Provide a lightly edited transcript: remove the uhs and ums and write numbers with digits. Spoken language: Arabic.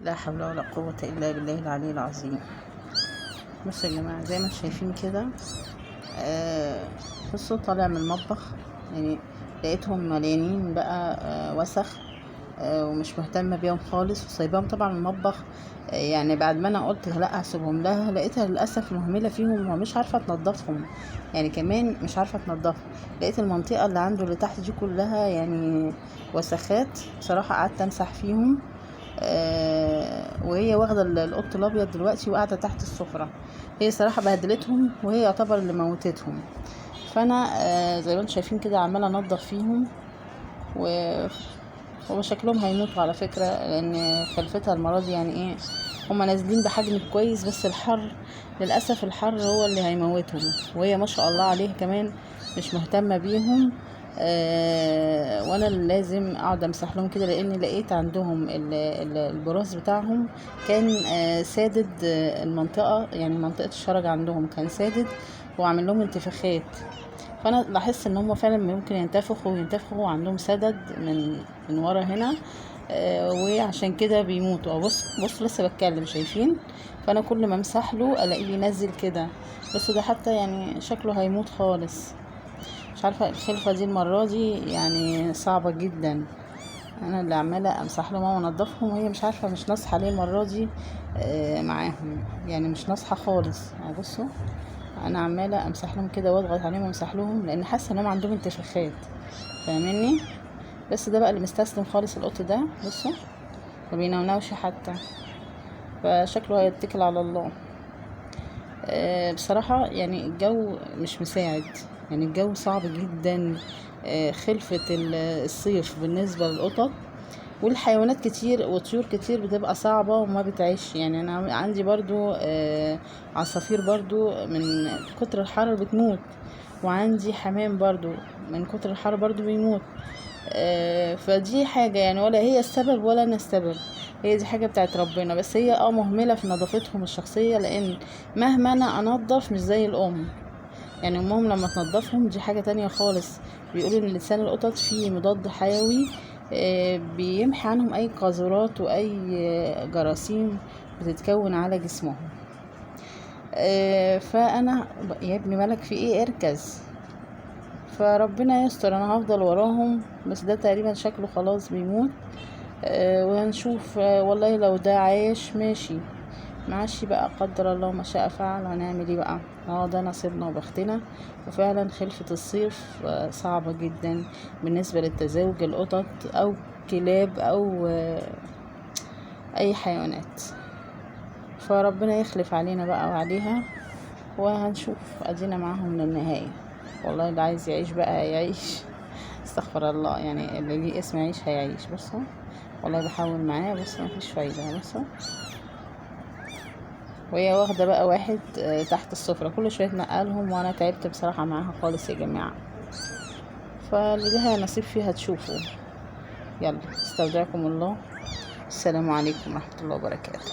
لا حول ولا قوة إلا بالله العلي العظيم. بصوا يا جماعة، زي ما انتم شايفين كده. بصوا طالع من المطبخ، يعني لقيتهم مليانين بقى وسخ. ومش مهتمة بيهم خالص وسايباهم طبعا المطبخ. يعني بعد ما انا قلت لا هسيبهم لها، لقيتها للاسف مهملة فيهم ومش عارفة تنضفهم. يعني كمان مش عارفة تنضفهم. لقيت المنطقة اللي عنده اللي تحت دي كلها يعني وسخات. بصراحة قعدت امسح فيهم. وهي واخده القط الابيض دلوقتي وقاعده تحت السفره. هي صراحه بهدلتهم وهي يعتبر اللي موتتهم. فانا زي ما انتم شايفين كده عماله انضف فيهم. هو شكلهم هيموتوا على فكره، لان خلفتها المره دي يعني ايه، هما نازلين بحجم كويس، بس الحر للاسف الحر هو اللي هيموتهم. وهي ما شاء الله عليها كمان مش مهتمه بيهم. وانا اللي لازم اقعد امسح لهم كده، لاني لقيت عندهم البراز بتاعهم كان سادد المنطقه، يعني منطقه الشرج عندهم كان سادد وعامل لهم انتفاخات. فانا لاحظت ان هم فعلا ممكن ينتفخوا وعندهم سدد من ورا هنا. وعشان كده بيموتوا. بص لسه بتكلم شايفين. فانا كل ما امسح له الاقيه بينزل كده. بس ده حتى يعني شكله هيموت خالص. مش عارفه الخلفه دي المره دي يعني صعبه جدا. انا اللي عماله امسح لهم وانضفهم، وهي مش عارفه مش ناصحه ليه المره دي معاهم. يعني مش ناصحه خالص. يعني بصوا انا عماله امسح لهم كده واضغط عليهم وامسح لهم، لان حاسه انهم عندهم انتفاخات. فاهميني؟ بس ده بقى اللي مستسلم خالص القط ده. بصوا ما بينونوش حتى. فشكله هيتكل على الله. بصراحه يعني الجو مش مساعد. يعني الجو صعب جدا. خلفة الصيف بالنسبة للقطط والحيوانات كتير وطيور كتير بتبقى صعبة وما بتعيش. يعني انا عندي برضو عصافير برضو من كتر الحر بتموت. وعندي حمام برضو من كتر الحر برضو بيموت. فدي حاجة يعني ولا هي السبب ولا انا السبب. هي دي حاجة بتاعت ربنا. بس هي مهملة في نظافتهم الشخصية، لان مهما انا انضف مش زي الام. يعني امهم لما تنضفهم دي حاجة تانية خالص. بيقولوا ان لسان القطط فيه مضاد حيوي بيمحي عنهم اي قاذورات واي جراثيم بتتكون على جسمهم. فانا يا ابني مالك في ايه؟ اركز. فربنا يستر. انا هفضل وراهم، بس ده تقريبا شكله خلاص بيموت. وهنشوف. والله لو ده عايش ماشي، معاشي بقى قدر الله ما شاء فعل. هنعمل ايه بقى؟ ده نصيبنا وبختنا. وفعلا خلفة الصيف صعبة جدا بالنسبة للتزاوج القطط او كلاب او اي حيوانات. فربنا يخلف علينا بقى وعليها، وهنشوف ادينا معاهم للنهاية. والله اللي عايز يعيش بقى يعيش. استغفر الله، يعني اللي ليه اسم يعيش هيعيش. بصوا والله بحاول معاه، بس مفيش فايدة. بصوا وهي واخدة بقى واحد تحت السفرة كل شوية تنقلهم، وانا تعبت بصراحة معاها خالص يا جماعة. فاللي لها نصيب فيها تشوفوا. يلا استودعكم الله. السلام عليكم ورحمة الله وبركاته.